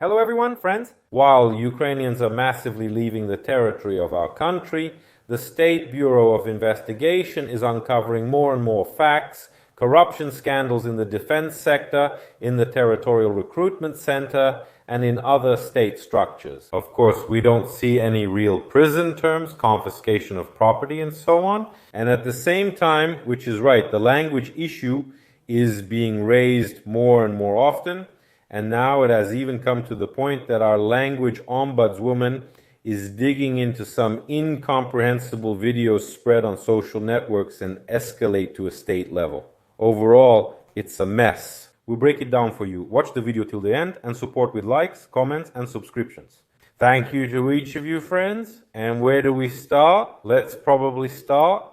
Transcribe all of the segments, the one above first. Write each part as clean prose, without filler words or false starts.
Hello everyone, friends. While Ukrainians are massively leaving the territory of our country, the State Bureau of Investigation is uncovering more and more facts, corruption scandals in the defense sector, in the Territorial Recruitment Center, and in other state structures. Of course, we don't see any real prison terms, confiscation of property, and so on. And at the same time, which is right, the language issue is being raised more and more often. And now it has even come to the point that our language ombudswoman is digging into some incomprehensible videos spread on social networks and escalate to a state level. Overall, it's a mess. We'll break it down for you. Watch the video till the end and support with likes, comments, and subscriptions. Thank you to each of you, friends. And where do we start? Let's probably start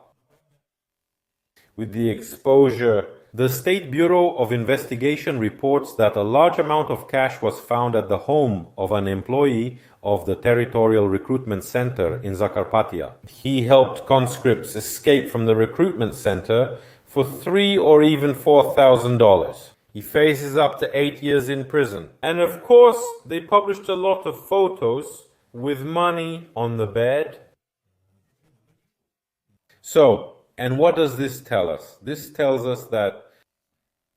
with the exposure. The State Bureau of Investigation reports that a large amount of cash was found at the home of an employee of the Territorial Recruitment Center in Zakarpattia. He helped conscripts escape from the recruitment center for $3,000 or even $4,000. He faces up to 8 years in prison. And of course, they published a lot of photos with money on the bed. And what does this tell us? This tells us that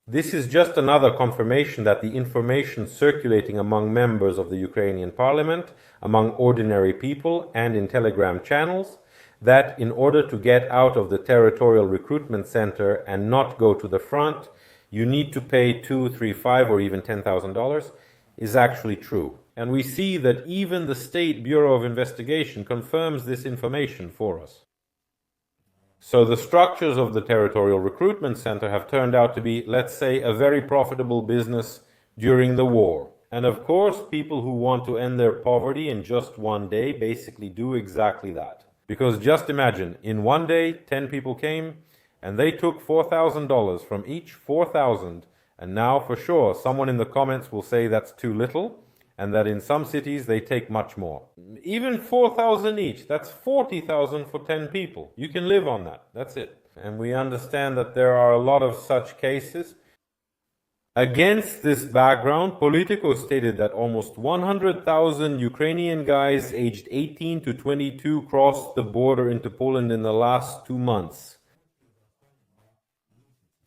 this is just another confirmation that the information circulating among members of the Ukrainian parliament, among ordinary people, and in Telegram channels, that in order to get out of the Territorial Recruitment Center and not go to the front, you need to pay $2,000, $3,000, $5,000, or even $10,000, is actually true. And we see that even the State Bureau of Investigation confirms this information for us. So the structures of the Territorial Recruitment Center have turned out to be, let's say, a very profitable business during the war. And of course, people who want to end their poverty in just one day basically do exactly that. Because just imagine, in one day, 10 people came and they took $4,000 from each, 4,000. And now for sure, someone in the comments will say that's too little, and that in some cities they take much more. Even 4,000 each, that's 40,000 for 10 people. You can live on that, that's it. And we understand that there are a lot of such cases. Against this background, Politico stated that almost 100,000 Ukrainian guys aged 18 to 22 crossed the border into Poland in the last 2 months.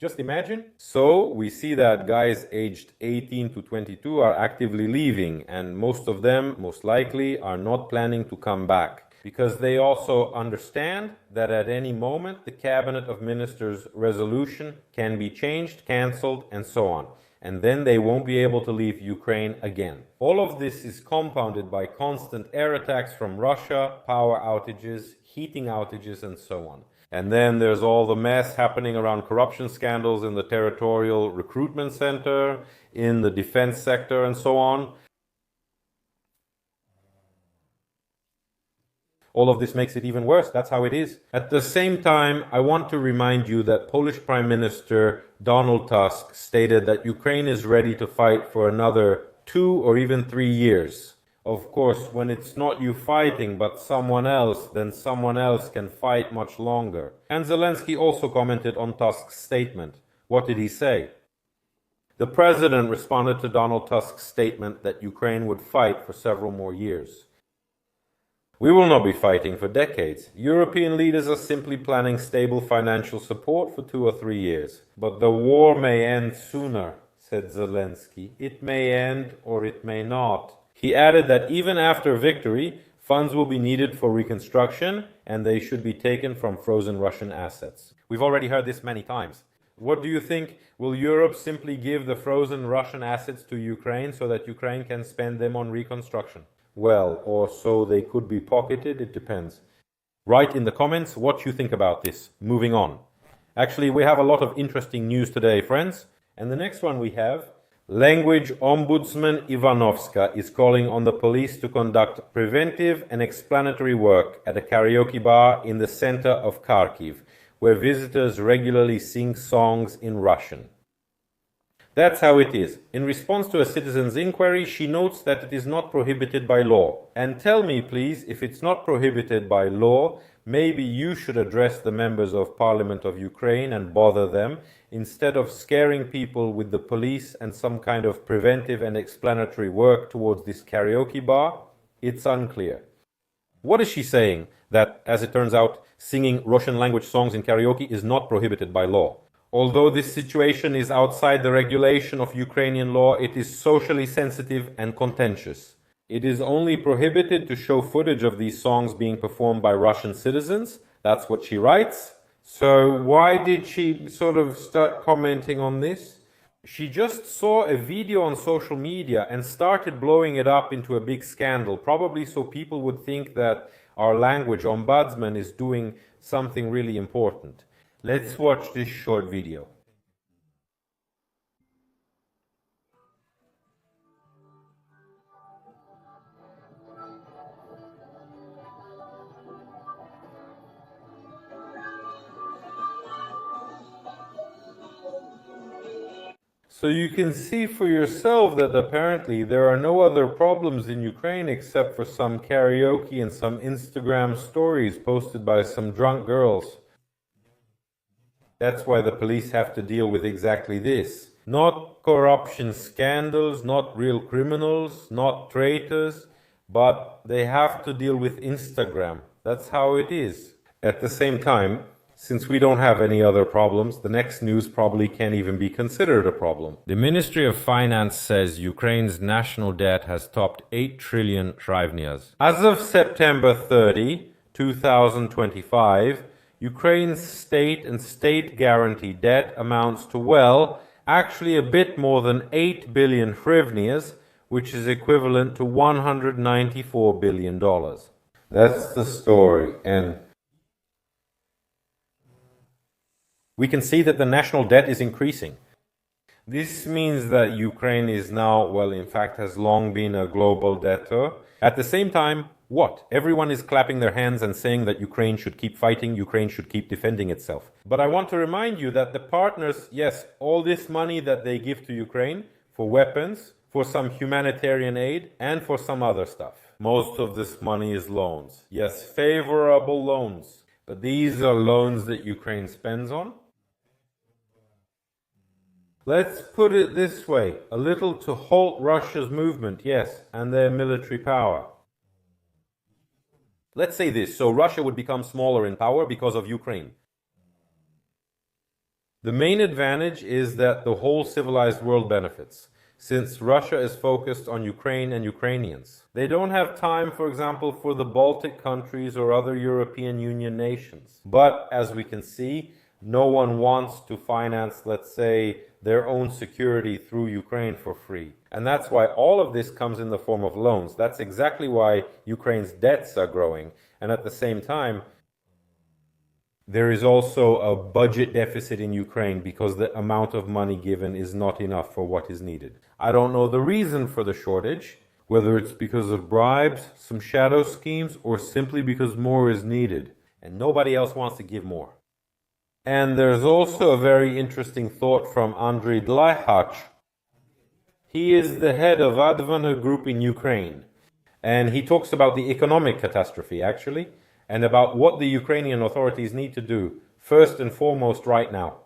Just imagine. So we see that guys aged 18 to 22 are actively leaving, and most of them, most likely, are not planning to come back, because they also understand that at any moment the Cabinet of Ministers resolution can be changed, cancelled, and so on. And then they won't be able to leave Ukraine again. All of this is compounded by constant air attacks from Russia, power outages, heating outages, and so on. And then there's all the mess happening around corruption scandals in the Territorial Recruitment Center, in the defense sector, and so on. All of this makes it even worse. That's how it is. At the same time, I want to remind you that Polish Prime Minister Donald Tusk stated that Ukraine is ready to fight for another 2 or even 3 years. Of course, when it's not you fighting, but someone else, then someone else can fight much longer. And Zelensky also commented on Tusk's statement. What did he say? The president responded to Donald Tusk's statement that Ukraine would fight for several more years. We will not be fighting for decades. European leaders are simply planning stable financial support for 2 or 3 years. But the war may end sooner, said Zelensky. It may end or it may not. He added that even after victory, funds will be needed for reconstruction, and they should be taken from frozen Russian assets. We've already heard this many times. What do you think? Will Europe simply give the frozen Russian assets to Ukraine so that Ukraine can spend them on reconstruction? Well, or so they could be pocketed, it depends. Write in the comments what you think about this. Moving on. Actually, we have a lot of interesting news today, friends. And the next one we have: Language Ombudsman Ivanovska is calling on the police to conduct preventive and explanatory work at a karaoke bar in the center of Kharkiv, where visitors regularly sing songs in Russian. That's how it is. In response to a citizen's inquiry, she notes that it is not prohibited by law. And tell me, please, if it's not prohibited by law, maybe you should address the members of Parliament of Ukraine and bother them instead of scaring people with the police and some kind of preventive and explanatory work towards this karaoke bar. It's unclear. What is she saying? That, as it turns out, singing Russian language songs in karaoke is not prohibited by law. Although this situation is outside the regulation of Ukrainian law, it is socially sensitive and contentious. It is only prohibited to show footage of these songs being performed by Russian citizens. That's what she writes. So why did she sort of start commenting on this? She just saw a video on social media and started blowing it up into a big scandal, probably so people would think that our language ombudsman is doing something really important. Let's watch this short video. So you can see for yourself that apparently there are no other problems in Ukraine except for some karaoke and some Instagram stories posted by some drunk girls. That's why the police have to deal with exactly this. Not corruption scandals, not real criminals, not traitors, but they have to deal with Instagram. That's how it is. At the same time, since we don't have any other problems, the next news probably can't even be considered a problem. The Ministry of Finance says Ukraine's national debt has topped 8 trillion hryvnias. As of September 30, 2025, Ukraine's state and state-guaranteed debt amounts to, well, actually a bit more than 8 billion hryvnias, which is equivalent to $194 billion. That's the story, and we can see that the national debt is increasing. This means that Ukraine is now, well, in fact, has long been a global debtor. At the same time, what? Everyone is clapping their hands and saying that Ukraine should keep fighting, Ukraine should keep defending itself. But I want to remind you that the partners, yes, all this money that they give to Ukraine for weapons, for some humanitarian aid, and for some other stuff. Most of this money is loans. Yes, favorable loans. But these are loans that Ukraine spends on. Let's put it this way, a little to halt Russia's movement, yes, and their military power. Let's say this, so Russia would become smaller in power because of Ukraine. The main advantage is that the whole civilized world benefits, since Russia is focused on Ukraine and Ukrainians. They don't have time, for example, for the Baltic countries or other European Union nations. But, as we can see, no one wants to finance, let's say, their own security through Ukraine for free. And that's why all of this comes in the form of loans. That's exactly why Ukraine's debts are growing. And at the same time, there is also a budget deficit in Ukraine because the amount of money given is not enough for what is needed. I don't know the reason for the shortage, whether it's because of bribes, some shadow schemes, or simply because more is needed, and nobody else wants to give more. And there's also a very interesting thought from Andriy Dlyhach. He is the head of Advana Group in Ukraine, and he talks about the economic catastrophe, actually, and about what the Ukrainian authorities need to do, first and foremost, right now.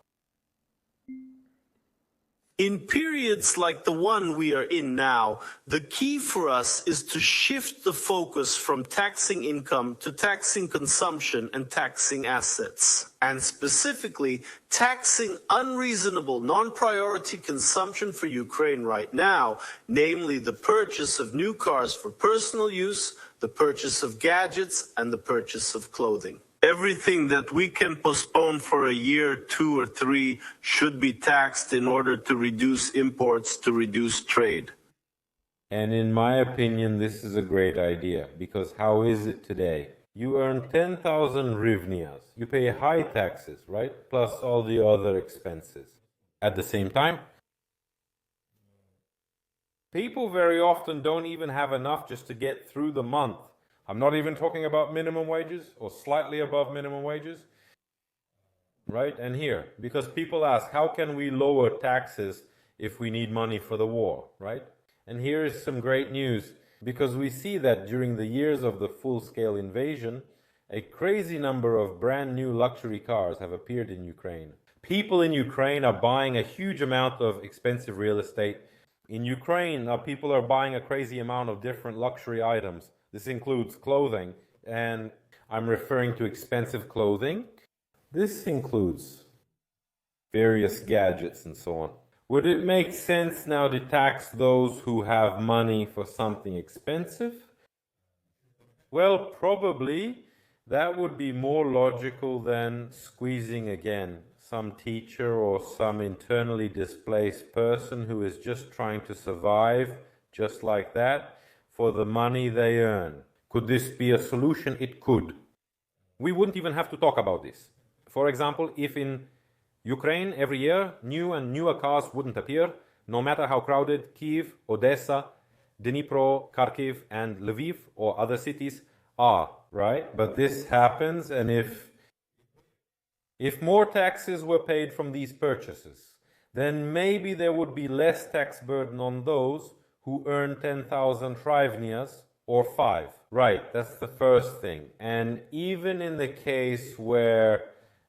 In periods like the one we are in now, the key for us is to shift the focus from taxing income to taxing consumption and taxing assets. And specifically, taxing unreasonable, non-priority consumption for Ukraine right now, namely the purchase of new cars for personal use, the purchase of gadgets, and the purchase of clothing. Everything that we can postpone for a year, 2 or 3, should be taxed in order to reduce imports, to reduce trade. And in my opinion, this is a great idea, because how is it today? You earn 10,000 hryvnias. You pay high taxes, right? Plus all the other expenses. At the same time, people very often don't even have enough just to get through the month. I'm not even talking about minimum wages or slightly above minimum wages, right? And here, because people ask, how can we lower taxes if we need money for the war, right? And here is some great news, because we see that during the years of the full-scale invasion, A crazy number of brand new luxury cars have appeared in Ukraine. People in Ukraine are buying a huge amount of expensive real estate. In Ukraine, people are buying a crazy amount of different luxury items. This includes clothing, and I'm referring to expensive clothing. This includes various gadgets and so on. Would it make sense now to tax those who have money for something expensive? Well, probably that would be more logical than squeezing again some teacher or some internally displaced person who is just trying to survive, just like that, for the money they earn. Could this be a solution? It could. We wouldn't even have to talk about this. For example, if in Ukraine every year new and newer cars wouldn't appear, no matter how crowded Kyiv, Odessa, Dnipro, Kharkiv, and Lviv or other cities are, right? But this happens, and if more taxes were paid from these purchases, then maybe there would be less tax burden on those who earn 10,000 hryvnias or 5. Right, that's the first thing. And even in the case where,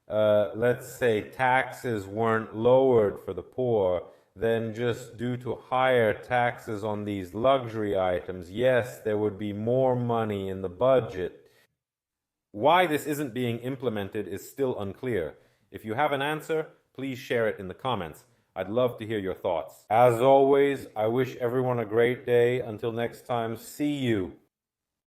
let's say, taxes weren't lowered for the poor, then just due to higher taxes on these luxury items, yes, there would be more money in the budget. Why this isn't being implemented is still unclear. If you have an answer, please share it in the comments. I'd love to hear your thoughts. As always, I wish everyone a great day. Until next time, see you.